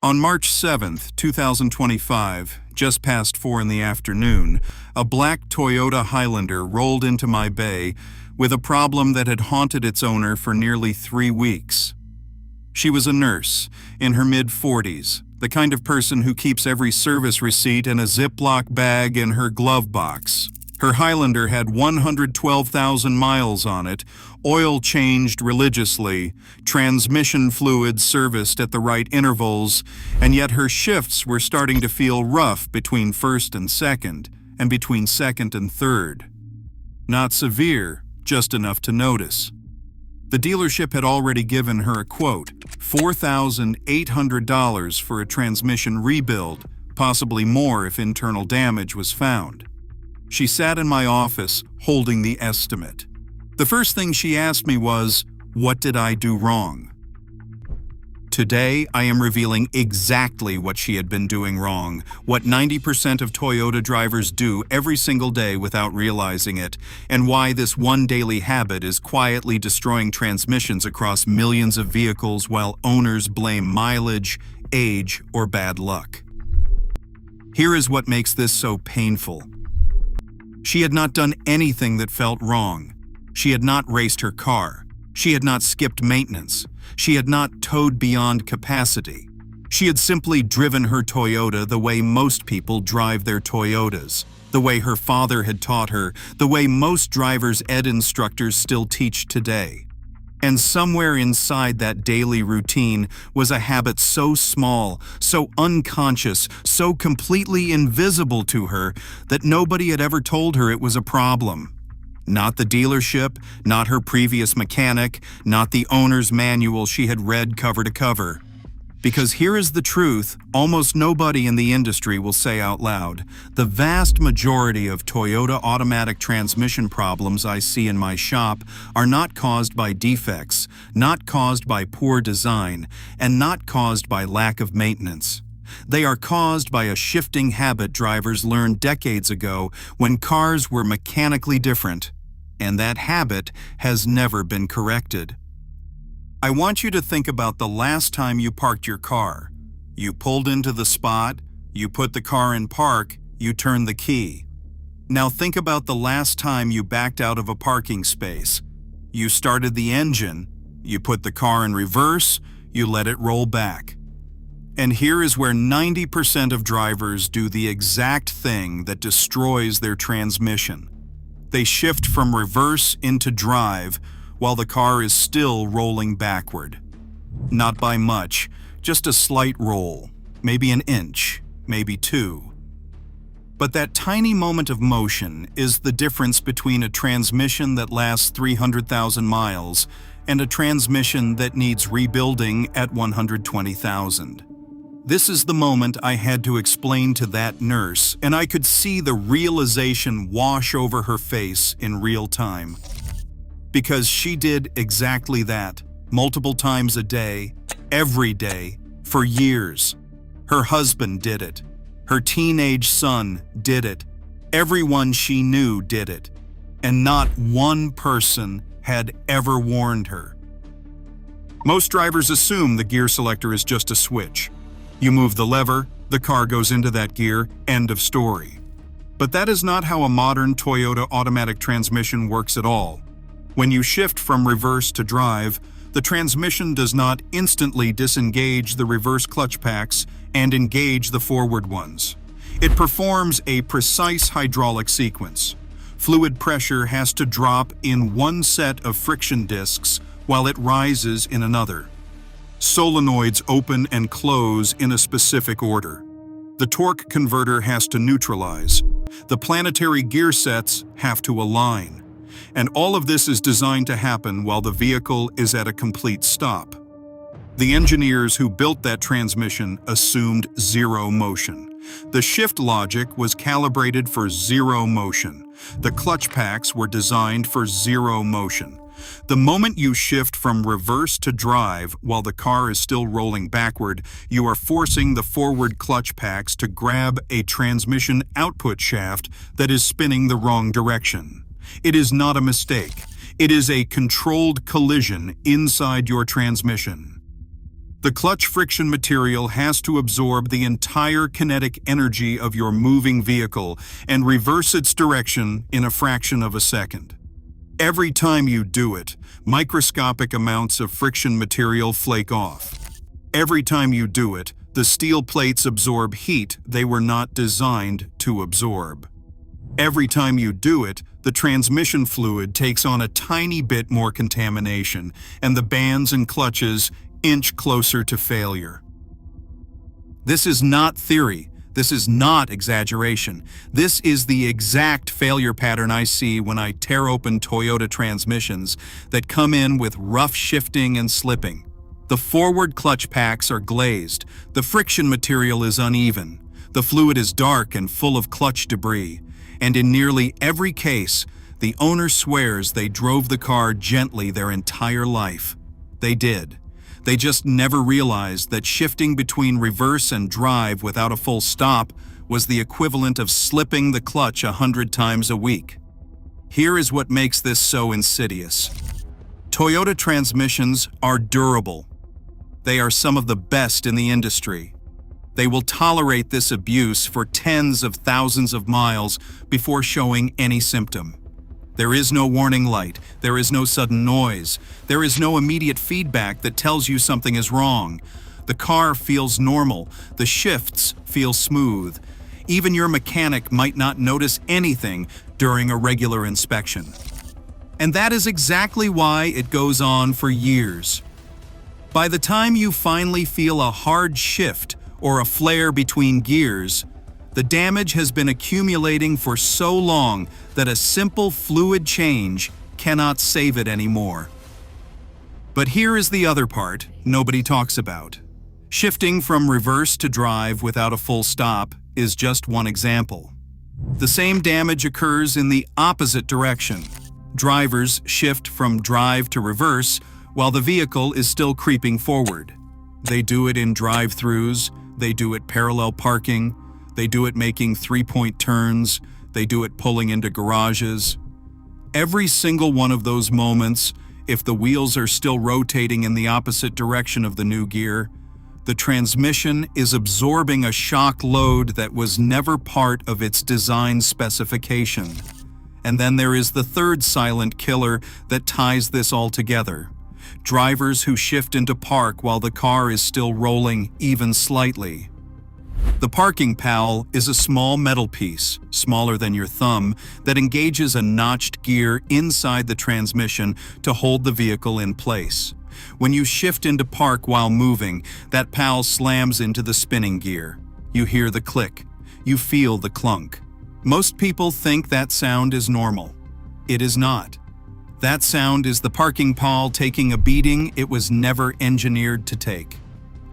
On March 7th, 2025, just past 4 in the afternoon, a black Toyota Highlander rolled into my bay with a problem that had haunted its owner for nearly 3 weeks. She was a nurse, in her mid-40s, the kind of person who keeps every service receipt in a Ziploc bag in her glove box. Her Highlander had 112,000 miles on it, oil changed religiously, transmission fluids serviced at the right intervals, and yet her shifts were starting to feel rough between first and between second and third. Not severe, just enough to notice. The dealership had already given her a quote, $4,800 for a transmission rebuild, possibly more if internal damage was found. She sat in my office, holding the estimate. The first thing she asked me was, what did I do wrong? Today, I am revealing exactly what she had been doing wrong, what 90% of Toyota drivers do every single day without realizing it, and why this one daily habit is quietly destroying transmissions across millions of vehicles while owners blame mileage, age, or bad luck. Here is what makes this so painful. She had not done anything that felt wrong. She had not raced her car. She had not skipped maintenance. She had not towed beyond capacity. She had simply driven her Toyota the way most people drive their Toyotas, the way her father had taught her, the way most driver's ed instructors still teach today. And somewhere inside that daily routine was a habit so small, so unconscious, so completely invisible to her that nobody had ever told her it was a problem. Not the dealership, not her previous mechanic, not the owner's manual she had read cover to cover. Because here is the truth almost nobody in the industry will say out loud. The vast majority of Toyota automatic transmission problems I see in my shop are not caused by defects, not caused by poor design, and not caused by lack of maintenance. They are caused by a shifting habit drivers learned decades ago when cars were mechanically different, and that habit has never been corrected. I want you to think about the last time you parked your car. You pulled into the spot, you put the car in park, you turned the key. Now think about the last time you backed out of a parking space. You started the engine, you put the car in reverse, you let it roll back. And here is where 90% of drivers do the exact thing that destroys their transmission. They shift from reverse into drive while the car is still rolling backward. Not by much, just a slight roll, maybe an inch, maybe 2. But that tiny moment of motion is the difference between a transmission that lasts 300,000 miles and a transmission that needs rebuilding at 120,000. This is the moment I had to explain to that nurse, and I could see the realization wash over her face in real time. Because she did exactly that, multiple times a day, every day, for years. Her husband did it. Her teenage son did it. Everyone she knew did it. And not one person had ever warned her. Most drivers assume the gear selector is just a switch. You move the lever, the car goes into that gear, end of story. But that is not how a modern Toyota automatic transmission works at all. When you shift from reverse to drive, the transmission does not instantly disengage the reverse clutch packs and engage the forward ones. It performs a precise hydraulic sequence. Fluid pressure has to drop in one set of friction discs while it rises in another. Solenoids open and close in a specific order. The torque converter has to neutralize. The planetary gear sets have to align. And all of this is designed to happen while the vehicle is at a complete stop. The engineers who built that transmission assumed zero motion. The shift logic was calibrated for zero motion. The clutch packs were designed for zero motion. The moment you shift from reverse to drive while the car is still rolling backward, you are forcing the forward clutch packs to grab a transmission output shaft that is spinning the wrong direction. It is not a mistake. It is a controlled collision inside your transmission. The clutch friction material has to absorb the entire kinetic energy of your moving vehicle and reverse its direction in a fraction of a second. Every time you do it, microscopic amounts of friction material flake off. Every time you do it, the steel plates absorb heat they were not designed to absorb. Every time you do it, the transmission fluid takes on a tiny bit more contamination, and the bands and clutches inch closer to failure. This is not theory. This is not exaggeration. This is the exact failure pattern I see when I tear open Toyota transmissions that come in with rough shifting and slipping. The forward clutch packs are glazed, the friction material is uneven, the fluid is dark and full of clutch debris, and in nearly every case, the owner swears they drove the car gently their entire life. They did. They just never realized that shifting between reverse and drive without a full stop was the equivalent of slipping the clutch 100 times a week. Here is what makes this so insidious. Toyota transmissions are durable. They are some of the best in the industry. They will tolerate this abuse for tens of thousands of miles before showing any symptom. There is no warning light, there is no sudden noise, there is no immediate feedback that tells you something is wrong. The car feels normal, the shifts feel smooth. Even your mechanic might not notice anything during a regular inspection. And that is exactly why it goes on for years. By the time you finally feel a hard shift or a flare between gears, the damage has been accumulating for so long that a simple fluid change cannot save it anymore. But here is the other part nobody talks about. Shifting from reverse to drive without a full stop is just one example. The same damage occurs in the opposite direction. Drivers shift from drive to reverse while the vehicle is still creeping forward. They do it in drive-thrus, they do it parallel parking, they do it making three-point turns, they do it pulling into garages. Every single one of those moments, if the wheels are still rotating in the opposite direction of the new gear, the transmission is absorbing a shock load that was never part of its design specification. And then there is the third silent killer that ties this all together. Drivers who shift into park while the car is still rolling even slightly. The parking pal is a small metal piece, smaller than your thumb, that engages a notched gear inside the transmission to hold the vehicle in place. When you shift into park while moving, that pal slams into the spinning gear. You hear the click. You feel the clunk. Most people think that sound is normal. It is not. That sound is the parking pal taking a beating it was never engineered to take.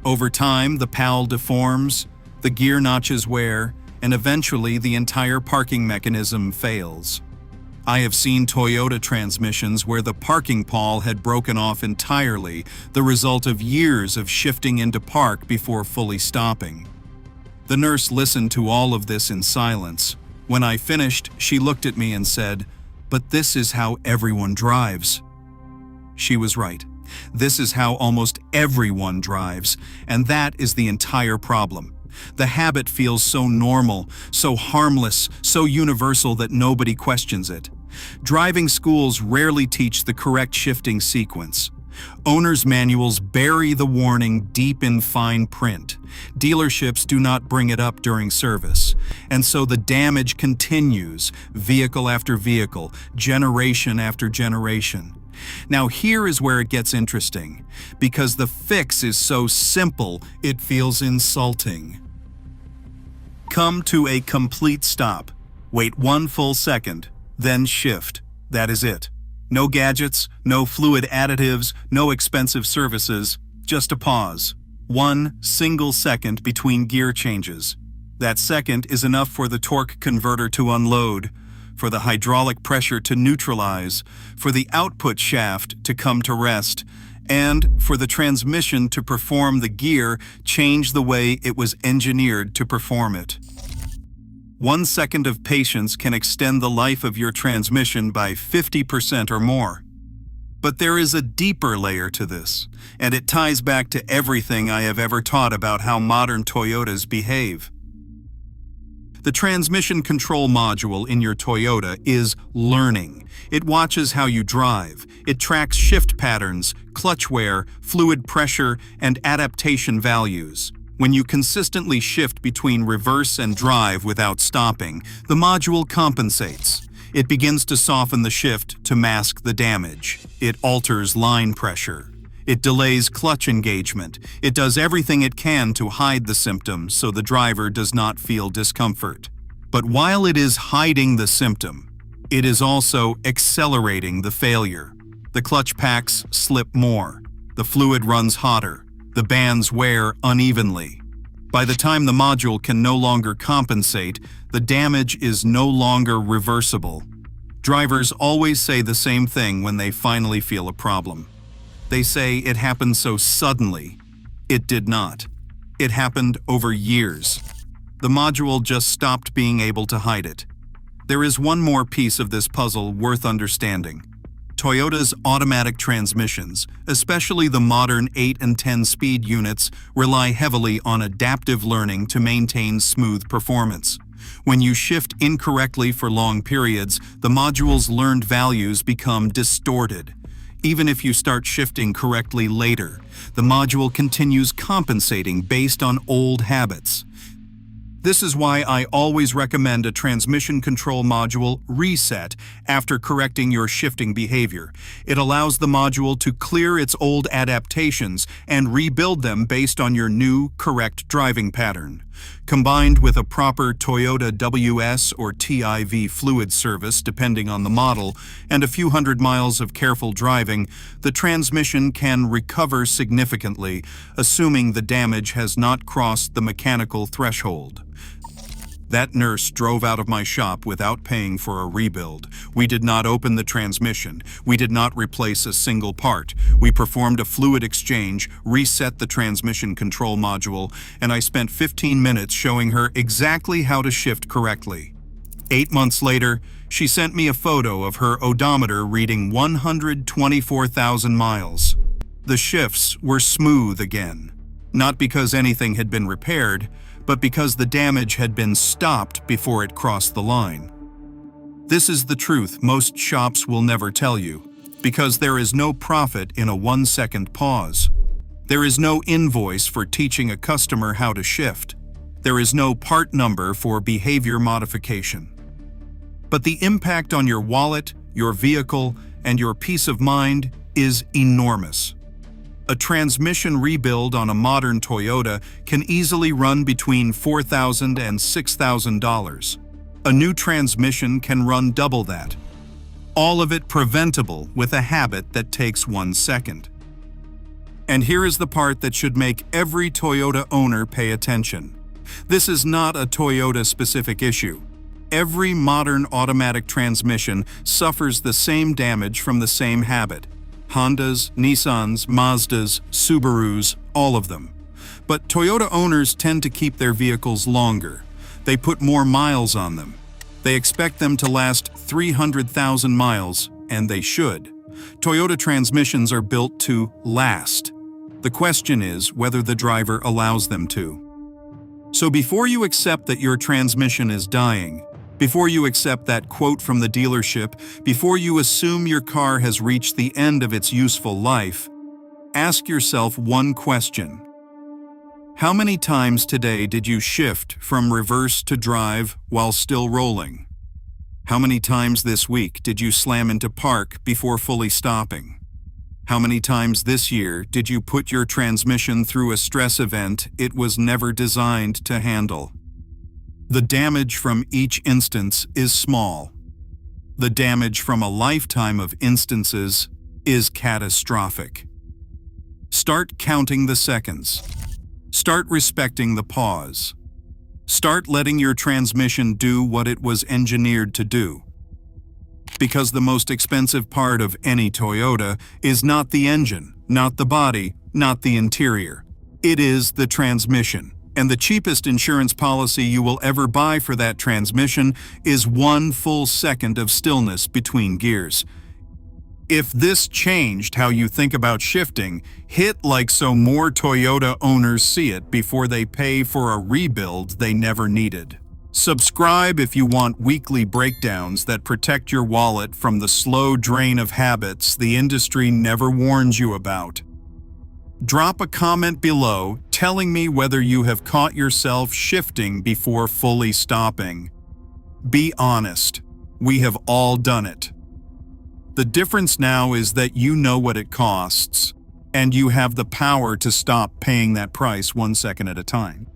Over time, the pal deforms, the gear notches wear, and eventually the entire parking mechanism fails. I have seen Toyota transmissions where the parking pal had broken off entirely, the result of years of shifting into park before fully stopping. The nurse listened to all of this in silence. When I finished, she looked at me and said, "But this is how everyone drives." She was right. This is how almost everyone drives, and that is the entire problem. The habit feels so normal, so harmless, so universal that nobody questions it. Driving schools rarely teach the correct shifting sequence. Owner's manuals bury the warning deep in fine print. Dealerships do not bring it up during service. And so the damage continues, vehicle after vehicle, generation after generation. Now here is where it gets interesting. Because the fix is so simple, it feels insulting. Come to a complete stop. Wait 1 full second, then shift. That is it. No gadgets, no fluid additives, no expensive services, just a pause. 1 single second between gear changes. That second is enough for the torque converter to unload, for the hydraulic pressure to neutralize, for the output shaft to come to rest, and for the transmission to perform the gear change the way it was engineered to perform it. 1 second of patience can extend the life of your transmission by 50% or more. But there is a deeper layer to this, and it ties back to everything I have ever taught about how modern Toyotas behave. The transmission control module in your Toyota is learning. It watches how you drive. It tracks shift patterns, clutch wear, fluid pressure, and adaptation values. When you consistently shift between reverse and drive without stopping, the module compensates. It begins to soften the shift to mask the damage. It alters line pressure. It delays clutch engagement. It does everything it can to hide the symptoms so the driver does not feel discomfort. But while it is hiding the symptom, it is also accelerating the failure. The clutch packs slip more. The fluid runs hotter. The bands wear unevenly. By the time the module can no longer compensate, the damage is no longer reversible. Drivers always say the same thing when they finally feel a problem. They say it happened so suddenly. It did not. It happened over years. The module just stopped being able to hide it. There is one more piece of this puzzle worth understanding. Toyota's automatic transmissions, especially the modern 8 and 10-speed units, rely heavily on adaptive learning to maintain smooth performance. When you shift incorrectly for long periods, the module's learned values become distorted. Even if you start shifting correctly later, the module continues compensating based on old habits. This is why I always recommend a transmission control module reset after correcting your shifting behavior. It allows the module to clear its old adaptations and rebuild them based on your new, correct driving pattern. Combined with a proper Toyota WS or TIV fluid service, depending on the model, and a few hundred miles of careful driving, the transmission can recover significantly, assuming the damage has not crossed the mechanical threshold. That nurse drove out of my shop without paying for a rebuild. We did not open the transmission. We did not replace a single part. We performed a fluid exchange, reset the transmission control module, and I spent 15 minutes showing her exactly how to shift correctly. 8 months later, she sent me a photo of her odometer reading 124,000 miles. The shifts were smooth again. Not because anything had been repaired, but because the damage had been stopped before it crossed the line. This is the truth most shops will never tell you, because there is no profit in a 1-second pause. There is no invoice for teaching a customer how to shift. There is no part number for behavior modification. But the impact on your wallet, your vehicle, and your peace of mind is enormous. A transmission rebuild on a modern Toyota can easily run between $4,000 and $6,000. A new transmission can run double that. All of it preventable with a habit that takes 1 second. And here is the part that should make every Toyota owner pay attention. This is not a Toyota-specific issue. Every modern automatic transmission suffers the same damage from the same habit. Hondas, Nissans, Mazdas, Subarus, all of them. But Toyota owners tend to keep their vehicles longer. They put more miles on them. They expect them to last 300,000 miles, and they should. Toyota transmissions are built to last. The question is whether the driver allows them to. So before you accept that your transmission is dying, before you accept that quote from the dealership, before you assume your car has reached the end of its useful life, ask yourself one question. How many times today did you shift from reverse to drive while still rolling? How many times this week did you slam into park before fully stopping? How many times this year did you put your transmission through a stress event it was never designed to handle? The damage from each instance is small. The damage from a lifetime of instances is catastrophic. Start counting the seconds. Start respecting the pause. Start letting your transmission do what it was engineered to do. Because the most expensive part of any Toyota is not the engine, not the body, not the interior. It is the transmission. And the cheapest insurance policy you will ever buy for that transmission is 1 full second of stillness between gears. If this changed how you think about shifting, hit like so more Toyota owners see it before they pay for a rebuild they never needed. Subscribe if you want weekly breakdowns that protect your wallet from the slow drain of habits the industry never warns you about. Drop a comment below telling me whether you have caught yourself shifting before fully stopping. Be honest, we have all done it. The difference now is that you know what it costs, and you have the power to stop paying that price 1 second at a time.